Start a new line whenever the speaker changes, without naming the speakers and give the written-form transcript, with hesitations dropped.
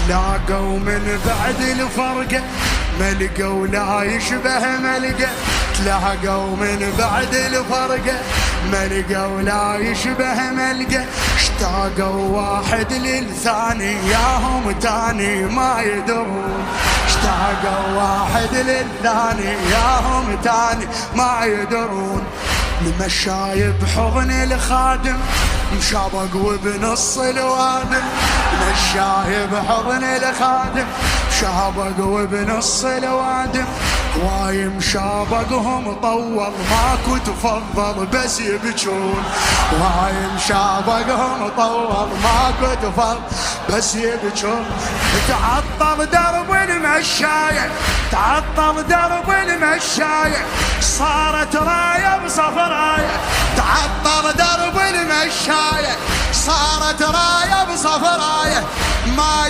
لاقوا من بعد الفرقة ملقوا لا يشبه ملقى. تلاقوا من بعد الفرقة ملقوا لا يشبه ملقى. اشتاقوا واحد للثاني ياهم تاني ما يدرون. اشتاقوا واحد للثاني ياهم تاني ما يدرون. المشاي بحضن الخادم مشابق وبنص الوادم. المشاي بحضن الخادم شابق وبنص الوادم. هواي مشابقهم طول ماكو تفضل بس يبجون. هواي مشابقهم طول ماكو تفضل بس يبجون. تعطل درب المشاية تعطل درب المشاية صارت راية بصفراية. تعطل درب المشاية صارت راية بصفراية. ما